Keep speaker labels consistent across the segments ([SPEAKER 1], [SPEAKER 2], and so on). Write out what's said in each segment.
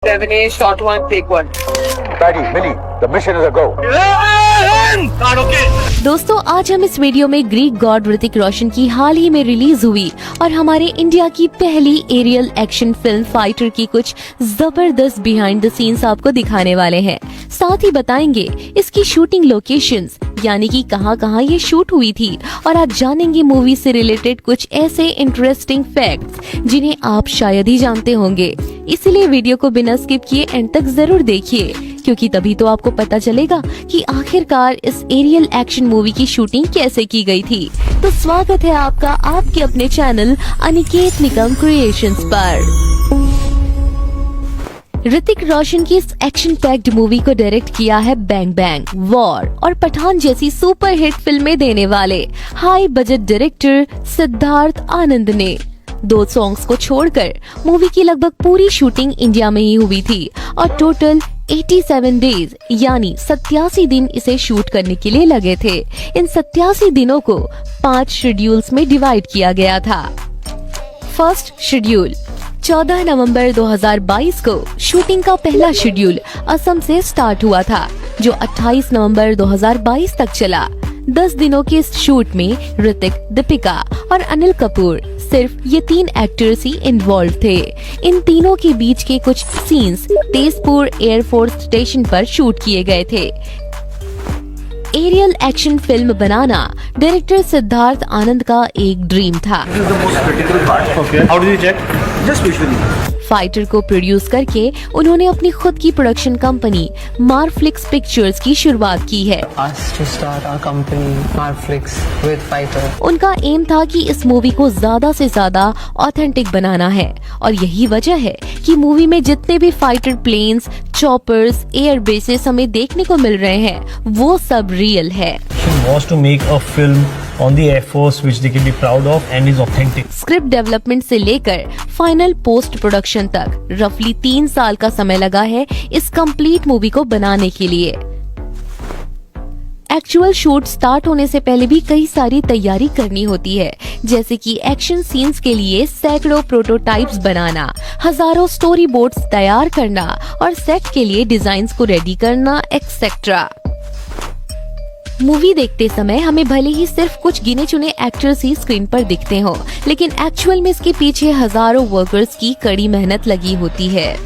[SPEAKER 1] 7A, shot 1, take 1.
[SPEAKER 2] Maggie, Millie, the mission is a go.
[SPEAKER 3] दोस्तों आज हम इस वीडियो में ग्रीक गॉड ऋतिक रोशन की हाल ही में रिलीज हुई और हमारे इंडिया की पहली एरियल एक्शन फिल्म फाइटर की कुछ जबरदस्त बिहाइंड द सीन्स आपको दिखाने वाले हैं। साथ ही बताएंगे इसकी शूटिंग लोकेशंस, यानी कि कहां-कहां ये शूट हुई थी, और आज जानेंगे मूवी से रिलेटेड कुछ ऐसे इंटरेस्टिंग फैक्ट्स जिन्हें आप शायद ही जानते होंगे। इसीलिए वीडियो को बिना स्किप किए एंड तक जरूर देखिए, क्योंकि तभी तो आपको पता चलेगा कि आखिरकार इस एरियल एक्शन मूवी की शूटिंग कैसे की गई थी। तो स्वागत है आपका आपके अपने चैनल अनिकेत निकम क्रिएशंस पर। ऋतिक रोशन की इस एक्शन पैक्ड मूवी को डायरेक्ट किया है बैंग बैंग, वॉर और पठान जैसी सुपर हिट फिल्में देने वाले high budget director Siddharth Anand ने। 2 सॉन्ग्स को छोड़कर मूवी की लगभग पूरी शूटिंग इंडिया में ही हुई थी और टोटल 87 डेज यानी 87 दिन इसे शूट करने के लिए लगे थे। इन 87 दिनों को 5 शेड्यूल्स में डिवाइड किया गया था। फर्स्ट शेड्यूल 14 नवंबर 2022 को शूटिंग का पहला शेड्यूल असम से स्टार्ट हुआ था, जो 28 नवंबर 2022 तक चला। 10 दिनों के इस शूट में ऋतिक, दीपिका और अनिल कपूर, सिर्फ ये 3 एक्टर्स ही इन्वॉल्व थे। इन तीनों के बीच के कुछ सीन्स तेजपुर एयरफोर्स स्टेशन पर शूट किए गए थे। एरियल एक्शन फिल्म बनाना डायरेक्टर सिद्धार्थ आनंद का एक ड्रीम था। फाइटर को प्रोड्यूस करके उन्होंने अपनी खुद की प्रोडक्शन कंपनी मारफ्लिक्स पिक्चर्स की शुरुआत की है। उनका एम था कि इस मूवी को ज्यादा से ज्यादा ऑथेंटिक बनाना है, और यही वजह है कि मूवी में जितने भी fighter planes, choppers, air bases हमें देखने को मिल रहे हैं वो सब रियल है।
[SPEAKER 4] was to make a film on the Air Force which they can be proud of and is authentic.
[SPEAKER 3] Script development से लेकर फाइनल पोस्ट प्रोडक्शन तक रफली 3 साल का समय लगा है इस कंप्लीट मूवी को बनाने के लिए। एक्चुअल शूट स्टार्ट होने से पहले भी कई सारी तैयारी करनी होती है, जैसे कि एक्शन सीन्स के लिए सैकड़ों प्रोटोटाइप्स बनाना, हजारों स्टोरी बोर्ड्स तैयार करना और सेट के लिए डिजाइन्स को रेडी करना एक्सेट्रा। मूवी देखते समय हमें भले ही सिर्फ कुछ गिने चुने एक्टर्स ही स्क्रीन पर दिखते हों, लेकिन एक्चुअल में इसके पीछे हजारों वर्कर्स की कड़ी मेहनत लगी होती है।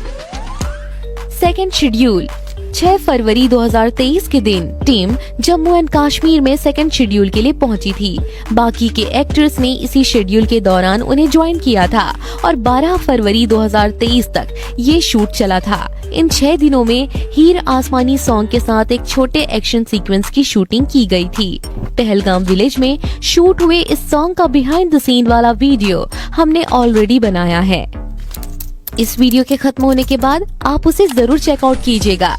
[SPEAKER 3] सेकेंड शेड्यूल 6 फरवरी 2023 के दिन टीम जम्मू एंड कश्मीर में सेकंड शेड्यूल के लिए पहुंची थी। बाकी के एक्टर्स ने इसी शेड्यूल के दौरान उन्हें ज्वाइन किया था और 12 फरवरी 2023 तक ये शूट चला था। इन 6 दिनों में हीर आसमानी सॉन्ग के साथ एक छोटे एक्शन सीक्वेंस की शूटिंग की गई थी। पहलगाम विलेज में शूट हुए इस सॉन्ग का बिहाइंड द सीन वाला वीडियो हमने ऑलरेडी बनाया है। इस वीडियो के खत्म होने के बाद आप उसे जरूर चेकआउट कीजिएगा।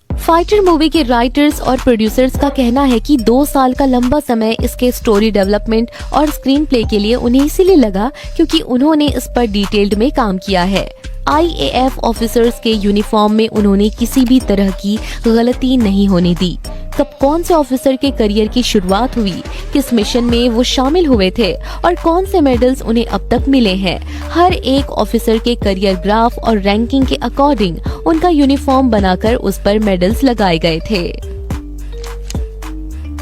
[SPEAKER 3] फाइटर मूवी के राइटर्स और प्रोड्यूसर्स का कहना है कि 2 साल का लंबा समय इसके स्टोरी डेवलपमेंट और स्क्रीन प्ले के लिए उन्हें इसीलिए लगा क्योंकि उन्होंने इस पर डिटेल्ड में काम किया है। IAF ऑफिसर्स के यूनिफॉर्म में उन्होंने किसी भी तरह की गलती नहीं होने दी। कब कौन से ऑफिसर के करियर की शुरुआत हुई, किस मिशन में वो शामिल हुए थे और कौन से मेडल्स उन्हें अब तक मिले हैं, हर एक ऑफिसर के करियर ग्राफ और रैंकिंग के अकॉर्डिंग उनका यूनिफॉर्म बनाकर उस पर मेडल्स लगाए गए थे।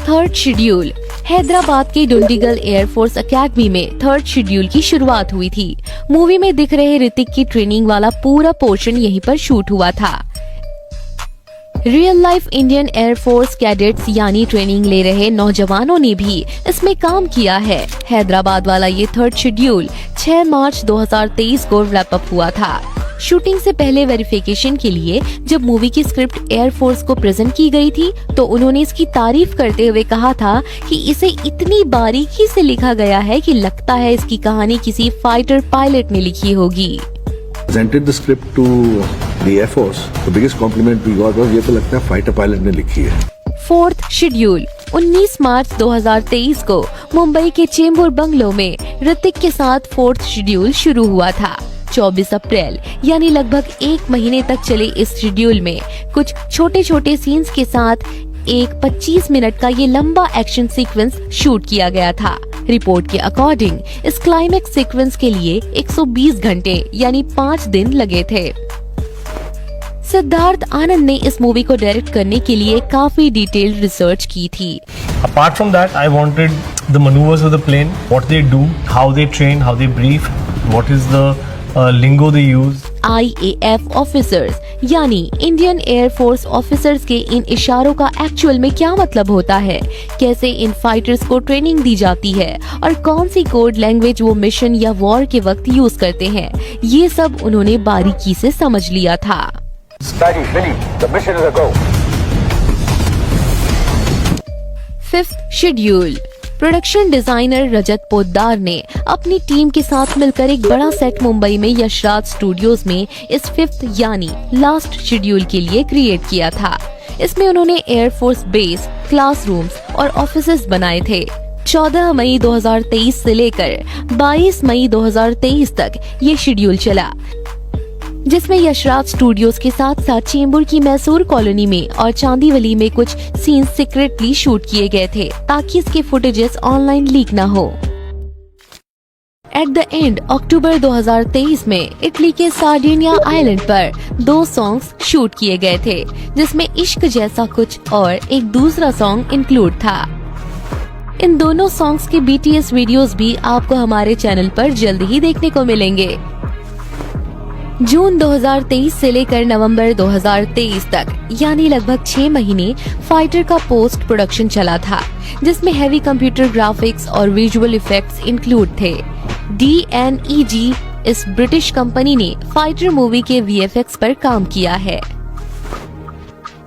[SPEAKER 3] थर्ड शेड्यूल हैदराबाद के डुंडिगल एयरफोर्स एकेडमी में थर्ड शेड्यूल की शुरुआत हुई थी। मूवी में दिख रहे ऋतिक की ट्रेनिंग वाला पूरा पोर्शन यहीं पर शूट हुआ था। Real life Indian air force cadets यानी ट्रेनिंग ले रहे नौजवानों ने भी इसमें काम किया है। हैदराबाद वाला ये थर्ड शेड्यूल 6 मार्च 2023 को रैप अप हुआ था। शूटिंग से पहले वेरिफिकेशन के लिए जब मूवी की स्क्रिप्ट एयरफोर्स को प्रेजेंट की गई थी तो उन्होंने इसकी तारीफ करते हुए कहा था कि इसे इतनी बारीकी से लिखा गया है कि लगता है इसकी कहानी किसी फाइटर पायलट ने लिखी होगी।
[SPEAKER 5] Presented the script to the Air Force. The biggest compliment we got was ये तो लगता है फाइटर पायलट ने लिखी है।
[SPEAKER 3] फोर्थ शेड्यूल 19 मार्च 2023 को मुंबई के चेंबूर बंगलो में ऋतिक के साथ फोर्थ शेड्यूल शुरू हुआ था। 24 अप्रैल यानी लगभग 1 महीने तक चले इस शेड्यूल में कुछ छोटे छोटे सीन्स के साथ एक 25 मिनट का ये लंबा एक्शन सीक्वेंस शूट किया गया था। रिपोर्ट के अकॉर्डिंग इस क्लाइमेक्स सीक्वेंस के लिए 120 घंटे यानी 5 दिन लगे थे। सिद्धार्थ आनंद ने इस मूवी को डायरेक्ट करने के लिए काफी डिटेल्ड रिसर्च की थी।
[SPEAKER 4] Apart from that, I wanted the maneuvers of the plane, what they do, how they train, how they brief, what is the lingo they use.
[SPEAKER 3] IAF officers यानी Indian air force officers के इन इशारों का actual में क्या मतलब होता है, कैसे इन फाइटर्स को ट्रेनिंग दी जाती है और कौन सी कोड लैंग्वेज वो मिशन या वॉर के वक्त यूज करते हैं, ये सब उन्होंने बारीकी से समझ लिया था।
[SPEAKER 2] Daddy, Billy, the mission is a go.
[SPEAKER 3] 5th schedule. Production designer Rajat Poddar ने अपनी टीम के साथ मिलकर एक बड़ा सेट मुंबई में यशराज स्टूडियोज में इस 5th यानी लास्ट शेड्यूल के लिए क्रिएट किया था। इसमें उन्होंने एयरफोर्स बेस, क्लासरूम्स और ऑफिसेज बनाए थे। 14 मई 2023 से लेकर 22 मई 2023 तक ये शेड्यूल चला, जिसमें यशराज स्टूडियोज के साथ साथ चेंबूर की मैसूर कॉलोनी में और चांदीवली में कुछ सीन्स सीक्रेटली शूट किए गए थे ताकि इसके फुटेजेस ऑनलाइन लीक ना हो। एट द एंड अक्टूबर 2023 में इटली के सार्डिनिया आइलैंड पर 2 सॉन्ग्स शूट किए गए थे, जिसमें इश्क जैसा कुछ और एक दूसरा सॉन्ग इंक्लूड था। इन दोनों सॉन्ग्स के BTS वीडियोस भी आपको हमारे चैनल पर जल्द ही देखने को मिलेंगे। जून 2023 से लेकर नवंबर 2023 तक यानी लगभग 6 महीने फाइटर का पोस्ट प्रोडक्शन चला था, जिसमें हैवी कंप्यूटर ग्राफिक्स और विजुअल इफेक्ट्स इंक्लूड थे। DNEG इस ब्रिटिश कंपनी ने फाइटर मूवी के VFX पर काम किया है।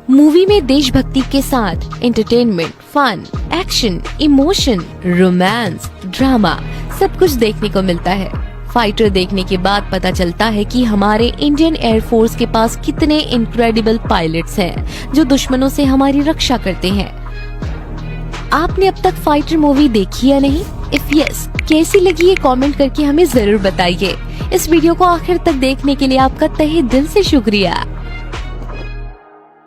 [SPEAKER 3] मूवी में देशभक्ति के साथ entertainment, fun, action, emotion, romance, drama सब कुछ देखने को मिलता है। फाइटर देखने के बाद पता चलता है कि हमारे इंडियन एयरफोर्स के पास कितने इनक्रेडिबल पायलट्स हैं जो दुश्मनों से हमारी रक्षा करते हैं। आपने अब तक फाइटर मूवी देखी या नहीं? इफ यस, कैसी लगी ये कमेंट करके हमें जरूर बताइए। इस वीडियो को आखिर तक देखने के लिए आपका तहे दिल से शुक्रिया।